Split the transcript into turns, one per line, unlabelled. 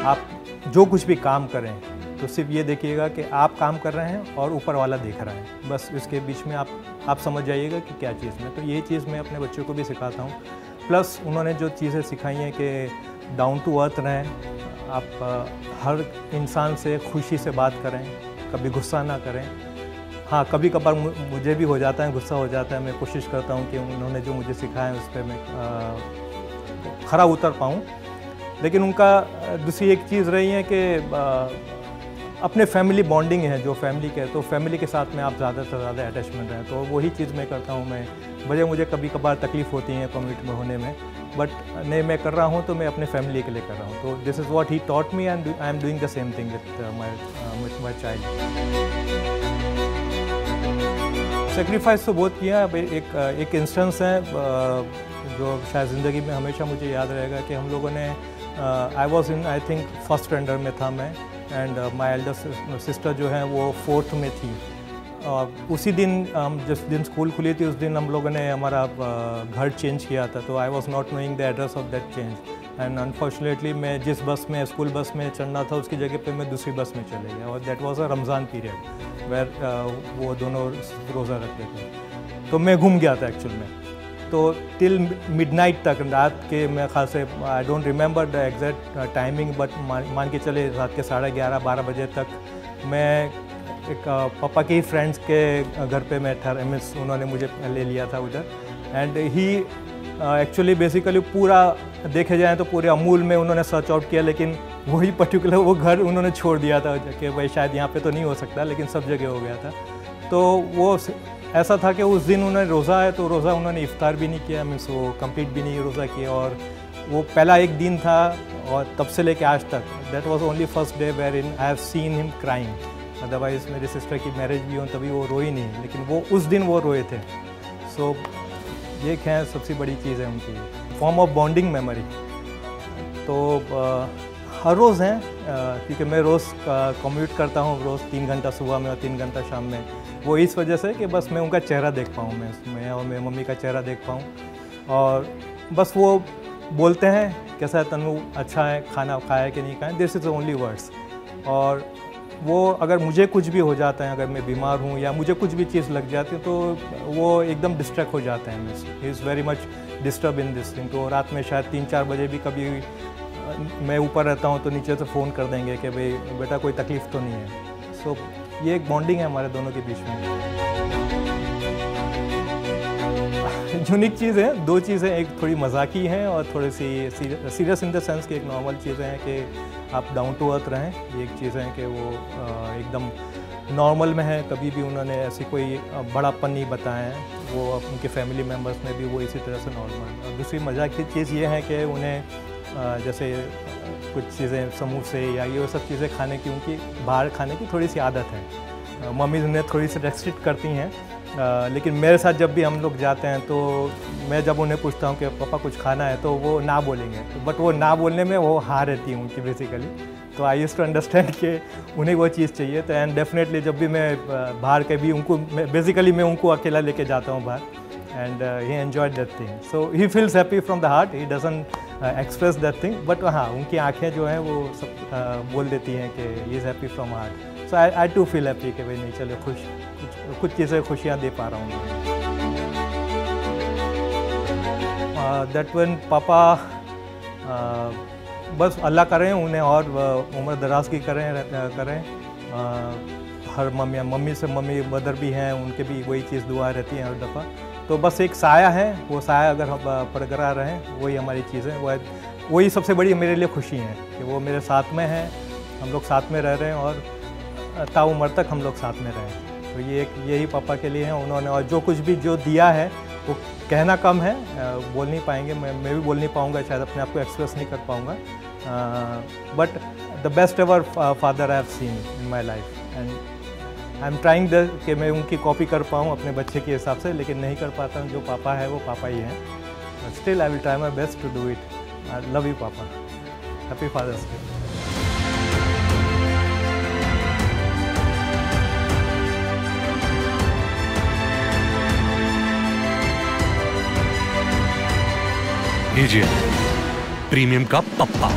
आप जो कुछ भी काम करें तो सिर्फ ये देखिएगा कि आप काम कर रहे हैं और ऊपर वाला देख रहा है, बस इसके बीच में आप समझ जाइएगा कि क्या चीज़ में। तो यही चीज़ मैं अपने बच्चों को भी सिखाता हूँ। प्लस उन्होंने जो चीज़ें सिखाई हैं कि डाउन टू अर्थ रहें, आप हर इंसान से खुशी से बात करें, कभी गुस्सा ना करें। हाँ, कभी कभार मुझे भी हो जाता है, गुस्सा हो जाता है। मैं कोशिश करता हूँ कि उन्होंने जो मुझे सिखाया है उस पर मैं खरा उतर पाऊँ। लेकिन उनका दूसरी एक चीज़ रही है कि अपने फैमिली बॉन्डिंग है, जो फैमिली के, तो फैमिली के साथ में आप ज़्यादा से ज़्यादा अटैचमेंट रहें। तो वही चीज़ मैं करता हूँ। मैं मुझे कभी कभार तकलीफ़ होती है कम्यूट में होने में, बट नहीं, मैं कर रहा हूँ तो मैं अपने फैमिली के लिए कर रहा हूँ। तो this is what he taught me and I am doing the same thing with my child. Sacrifice तो बहुत किया। अब एक इंस्टेंस है जो शायद ज़िंदगी में हमेशा मुझे याद रहेगा कि हम लोगों ने I was in, I think first standard में था मैं, एंड माई एल्डर सिस्टर जो है वो 4th में थी। उसी दिन जिस दिन स्कूल खुली थी उस दिन हम लोगों ने हमारा घर चेंज किया था। तो I was not knowing the address of that change, and unfortunately मैं जिस बस में, स्कूल बस में चढ़ना था उसकी जगह पे मैं दूसरी बस में चले गया। और that was a Ramzan period where वो दोनों रोज़ा रखते थे। तो मैं घूम गया था एक्चुअल में। तो टिल मिडनाइट तक, रात के मैं ख़ास से I don't remember the exact timing, but मान के चले रात के 11:30-12 बजे तक मैं एक पापा के ही फ्रेंड्स के घर पे मैं मीन्स उन्होंने मुझे ले लिया था उधर। एंड ही एक्चुअली बेसिकली पूरा देखे जाए तो पूरे अमूल में उन्होंने सर्च आउट किया, लेकिन वही पर्टिकुलर वो घर उन्होंने छोड़ दिया था कि भाई शायद यहाँ पे तो नहीं हो सकता, लेकिन सब जगह हो गया था। तो वो ऐसा था कि उस दिन उन्होंने रोज़ा है, तो रोज़ा उन्होंने इफ्तार भी नहीं किया, मीन्स वो कंप्लीट भी नहीं रोज़ा किया। और वो पहला एक दिन था और तब से लेके आज तक that was only first day where in I have seen him crying. Otherwise मेरी सिस्टर की मैरिज भी हो तभी वो रोई नहीं, लेकिन वो उस दिन वो रोए थे। सो ये खैर सबसे बड़ी चीज़ है उनकी, फॉर्म ऑफ बॉन्डिंग मेमोरी। तो हर रोज़ हैं, क्योंकि मैं रोज़ कम्यूट करता हूँ, रोज़ 3 घंटा सुबह में और 3 घंटा शाम में। वो इस वजह से कि बस मैं उनका चेहरा देख पाऊँ, मैं और मेरी मम्मी का चेहरा देख पाऊँ। और बस वो बोलते हैं कैसा है तनु, अच्छा है, खाना खाया कि नहीं खाया, दिस इज़ ओनली वर्ड्स। और वो अगर मुझे कुछ भी हो जाता है, अगर मैं बीमार हूँ या मुझे कुछ भी चीज़ लग जाती है, तो वो एकदम डिस्ट्रैक्ट हो जाते हैं। Means he is very much disturb in this thing. तो रात में शायद 3-4 बजे भी कभी मैं ऊपर रहता हूँ तो नीचे से फ़ोन कर देंगे कि भाई बेटा कोई तकलीफ़ तो नहीं है। सो ये एक बॉन्डिंग है हमारे दोनों के बीच में। यूनिक चीज़ है, 2 चीज़ें, एक थोड़ी मजाकी हैं और थोड़ी सी सीरियस इन द सेंस कि एक नॉर्मल चीज़ें हैं कि आप डाउन टू अर्थ रहें। एक चीज़ है कि वो एकदम नॉर्मल में है, कभी भी उन्होंने ऐसी कोई बड़ापन नहीं बताया है। वो उनके फैमिली मेम्बर्स में भी वो इसी तरह से नॉर्मल। और दूसरी मजाक की चीज़ ये है कि उन्हें जैसे कुछ चीज़ें समोसे या ये सब चीज़ें खाने की, उनकी बाहर खाने की थोड़ी सी आदत है। मम्मी उन्हें थोड़ी सी रेस्ट्रिक्ट करती हैं, लेकिन मेरे साथ जब भी हम लोग जाते हैं तो मैं जब उन्हें पूछता हूँ कि पापा कुछ खाना है, तो वो ना बोलेंगे, बट वो ना बोलने में वो हाँ रहती है उनकी बेसिकली। तो आई यूज्ड टू अंडरस्टैंड कि उन्हें वो चीज़ चाहिए। तो एंड डेफिनेटली जब भी मैं बाहर कभी उनको बेसिकली मैं उनको अकेला लेके जाता हूँ बाहर, and he enjoyed that thing. So he feels happy from the heart, he doesn't express that thing, but हाँ उनकी आंखें जो हैं वो सब बोल देती हैं कि he is happy from heart. So I too feel happy कि भाई नहीं चलो कुछ चीज़ें खुशियाँ दे पा रहा हूँ। दैट व्हेन पापा बस अल्लाह करें उन्हें और उम्र दराज की करें। हर मम्मी मदर भी हैं, उनके भी वही चीज़ दुआ रहती है हर दफ़ा। तो बस एक साया है, वो साया अगर हम बरकरार रहें वही हमारी चीज़ है। वही सबसे बड़ी मेरे लिए खुशी है कि वो मेरे साथ में हैं, हम लोग साथ में रह रहे हैं और ताउम्र तक हम लोग साथ में रहें। तो ये यही पापा के लिए है उन्होंने। और जो कुछ भी जो दिया है वो कहना कम है, बोल नहीं पाएंगे, मैं भी बोल नहीं पाऊँगा, शायद अपने आप को एक्सप्रेस नहीं कर पाऊँगा। But the best ever father I have seen in my life, and I am trying कि मैं उनकी कॉपी कर पाऊँ अपने बच्चे के हिसाब से, लेकिन नहीं कर पाता हूँ। जो पापा है वो पापा ही हैं। Still I will try my best to do it. I love you papa, happy father's day.
AGM premium का पप्पा।